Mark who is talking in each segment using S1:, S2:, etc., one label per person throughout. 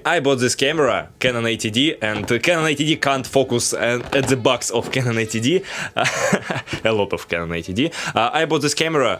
S1: I bought this camera, Canon 80D, and Canon 80D can't focus at the box of Canon 80D. A lot of Canon 80D. I bought this camera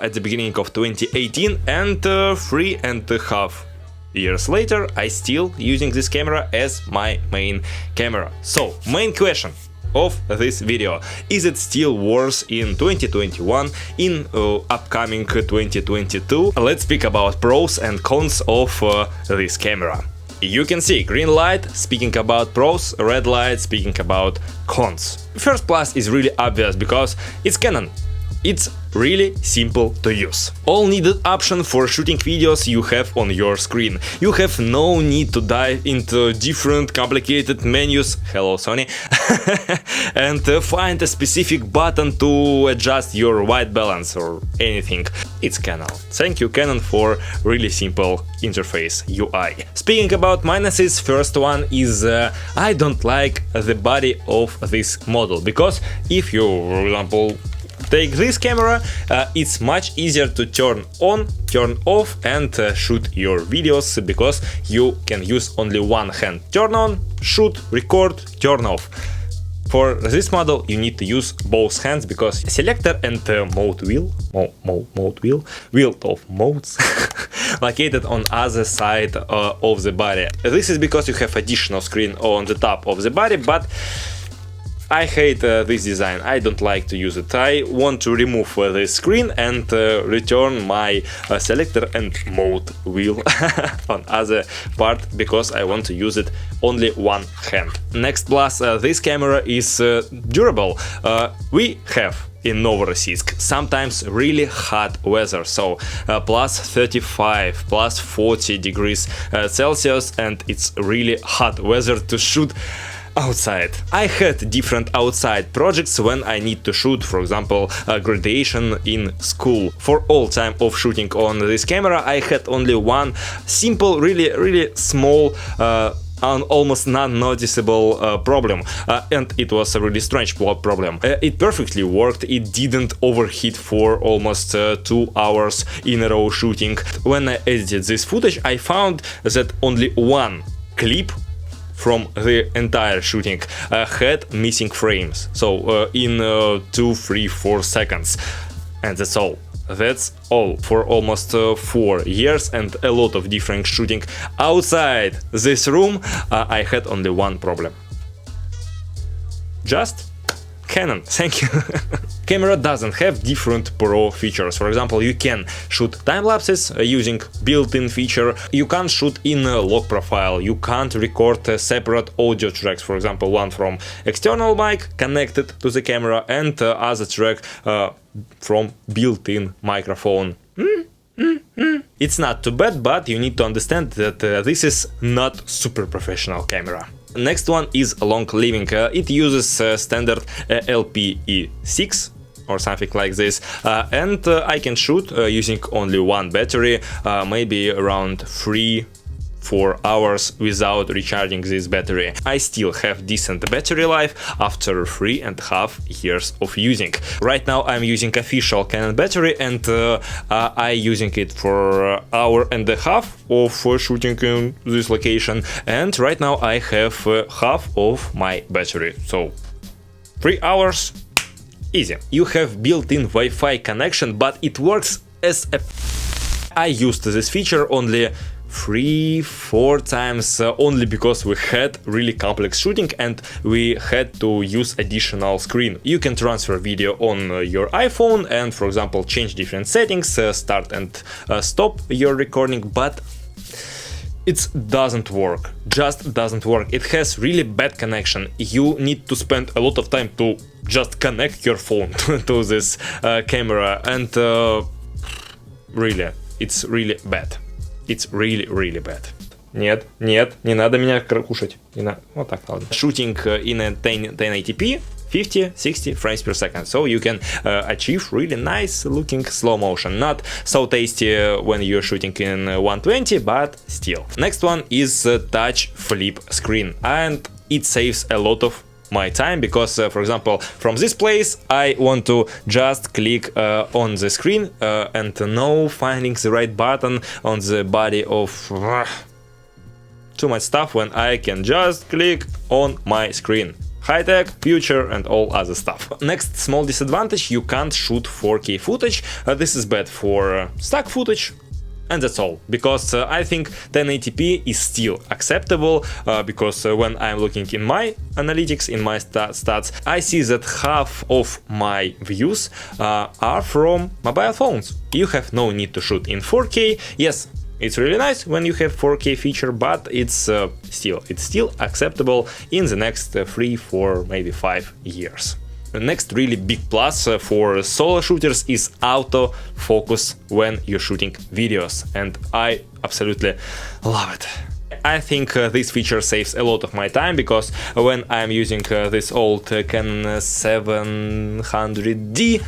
S1: at the beginning of 2018, and 3.5 years later, I still using this camera as my main camera. So, main question of this video: is it still worth in 2021, in upcoming 2022? Let's speak about pros and cons of this camera. You can see green light speaking about pros, red light speaking about cons. First plus is really obvious because it's Canon. It's really simple to use. All needed option for shooting videos you have on your screen. You have no need to dive into different complicated menus, hello Sony, and find a specific button to adjust your white balance or anything. It's Canon. Thank you Canon for really simple interface UI. Speaking about minuses, first one is I don't like the body of this model, because if you, for example, take this camera, it's much easier to turn on, turn off and shoot your videos, because you can use only one hand. Turn on, shoot, record, turn off. For this model you need to use both hands, because selector and mode wheel, wheel of modes located on other side of the body. This is because you have additional screen on the top of the body, but I hate this design. I don't like to use it. I want to remove this screen and return my selector and mode wheel on other part, because I want to use it only one hand. Next plus, this camera is durable. We have in Novorossiysk sometimes really hot weather, so plus 35, plus 40 degrees Celsius, and it's really hot weather to shoot outside. I had different outside projects when I need to shoot, for example, graduation in school. For all time of shooting on this camera, I had only one simple, really small, almost non-noticeable problem, and it was a really strange problem. It perfectly worked. It didn't overheat for almost 2 hours in a row shooting. When I edited this footage, I found that only one clip from the entire shooting had missing frames, so in 2, 3, 4 seconds, and that's all. That's all for almost 4 years and a lot of different shooting outside this room. I had only one problem. Just Canon, thank you. Camera doesn't have different pro features. For example, you can shoot time lapses using built-in feature. You can't shoot in a log profile. You can't record separate audio tracks. For example, one from external mic connected to the camera and other track from built-in microphone. It's not too bad, but you need to understand that this is not super professional camera. Next one is long living. It uses standard LPE6 or something like this, and I can shoot using only one battery, maybe around 3-4 hours without recharging this battery. I still have decent battery life after 3.5 years of using. Right now I'm using official Canon battery, and I using it for 1.5 hours of shooting in this location, and right now I have half of my battery, so 3 hours easy. You have built-in Wi-Fi connection, but it works as a... I used this feature only 3-4 times, only because we had really complex shooting and we had to use additional screen. You can transfer video on your iPhone and, for example, change different settings, start and stop your recording, but it doesn't work, just doesn't work. It has really bad connection. You need to spend a lot of time to just connect your phone to this camera, and really, it's really bad. It's really bad. Нет, не надо меня кушать. Вот так, ладно. Shooting in a 1080p, 50-60 frames per second, so you can achieve really nice looking slow motion. Not so tasty when you're shooting in 120, but still. Next one is touch flip screen, and it saves a lot of my time, because for example, from this place I want to just click on the screen and no finding the right button on the body of too much stuff when I can just click on my screen. High-tech, future, and all other stuff. Next small disadvantage, you can't shoot 4K footage. This is bad for stock footage. And that's all, because I think 1080p is still acceptable, because when I'm looking in my analytics, in my stats, I see that half of my views are from mobile phones. You have no need to shoot in 4K. Yes, it's really nice when you have 4K feature, but it's still acceptable in the next 3, 4, maybe 5 years. The next really big plus for solo shooters is autofocus when you're shooting videos, and I absolutely love it. I think this feature saves a lot of my time, because when I'm using this old Canon 700D,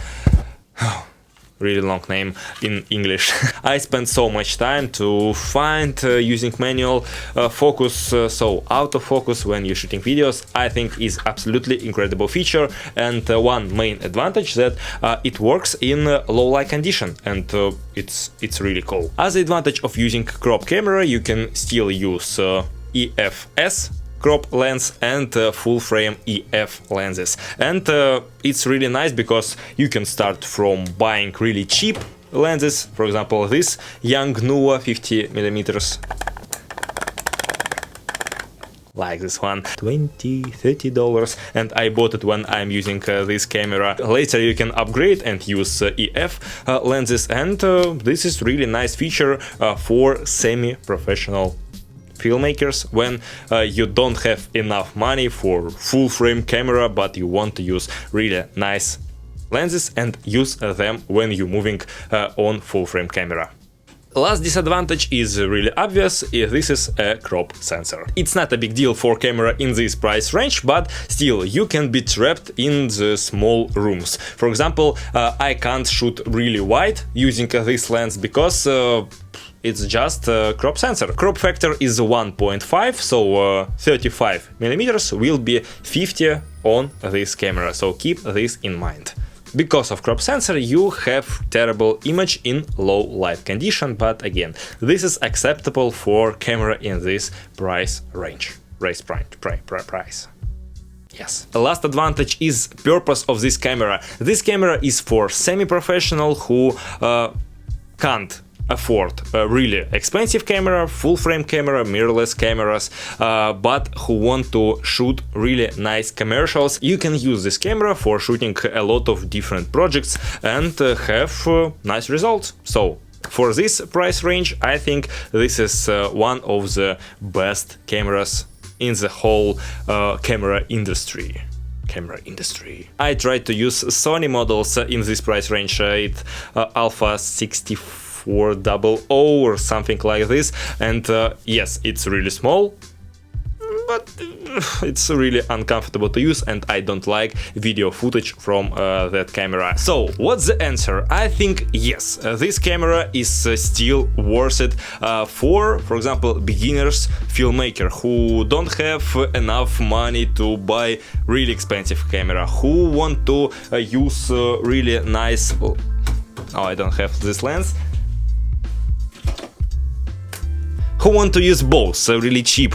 S1: really long name in English, I spent so much time to find using manual focus, so autofocus when you're shooting videos, I think is absolutely incredible feature, and one main advantage that it works in low light condition, and it's really cool. As the advantage of using crop camera, you can still use EFS crop lens and full frame EF lenses, and it's really nice because you can start from buying really cheap lenses, for example this Yongnuo 50mm, like this one, $20-30, and I bought it when I'm using this camera. Later you can upgrade and use EF lenses, and this is really nice feature for semi-professional filmmakers when you don't have enough money for full frame camera, but you want to use really nice lenses and use them when you're moving on full frame camera. Last disadvantage is really obvious, this is a crop sensor. It's not a big deal for camera in this price range, but still you can be trapped in the small rooms. For example, I can't shoot really wide using this lens because it's just a crop sensor. Crop factor is 1.5, so 35mm will be 50 on this camera, so keep this in mind. Because of crop sensor you have terrible image in low light condition, but again, this is acceptable for camera in this price range. Price. Yes. The last advantage is purpose of this camera. This camera is for semi-professional who can't afford a really expensive camera, full frame camera, mirrorless cameras, but who want to shoot really nice commercials. You can use this camera for shooting a lot of different projects and have nice results. So for this price range, I think this is one of the best cameras in the whole camera industry. I tried to use Sony models in this price range, Alpha 6400 or something like this, and yes, it's really small, but it's really uncomfortable to use, and I don't like video footage from that camera. So what's the answer? I think yes, this camera is still worth it for example, beginners filmmaker who don't have enough money to buy really expensive camera, who want to use really nice... Oh, I don't have this lens. Who want to use both, really cheap,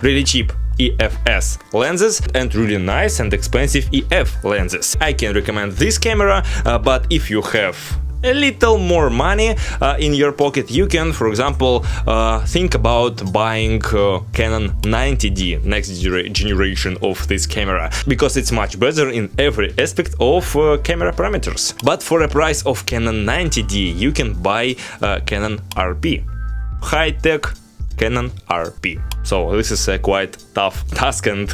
S1: really cheap EFS lenses and really nice and expensive EF lenses. I can recommend this camera, but if you have a little more money in your pocket, you can, for example, think about buying Canon 90D, next generation of this camera, because it's much better in every aspect of camera parameters. But for a price of Canon 90D, you can buy Canon RP, high-tech Canon RP. So this is a quite tough task and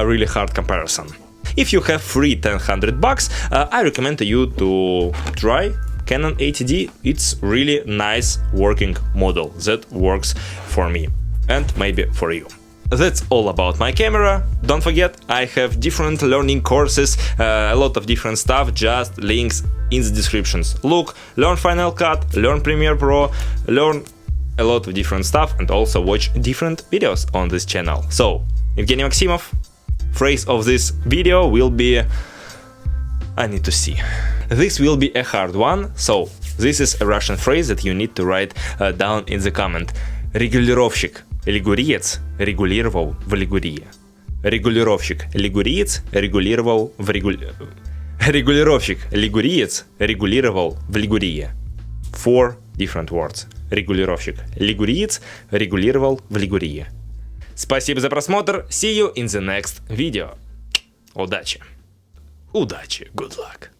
S1: really hard comparison. If you have free $100, I recommend you to try Canon 80D. It's really nice working model that works for me and maybe for you. That's all about my camera. Don't forget, I have different learning courses, a lot of different stuff, just links in the descriptions. Look, learn Final Cut, learn Premiere Pro, learn a lot of different stuff, and also watch different videos on this channel. So, Evgeny Maximov, phrase of this video will be... I need to see. This will be a hard one, so This is a Russian phrase that you need to write down in the comment. Регулировщик, лигуриец, регулировал в Лигурии. Регулировщик, лигуриец, регулировал в Регулировщик, лигуриец, регулировал в Лигурии. 4 different words. Регулировщик, лигуриец, регулировал в Лигурии. Спасибо за просмотр. See you in the next video. Удачи. Удачи. Good luck.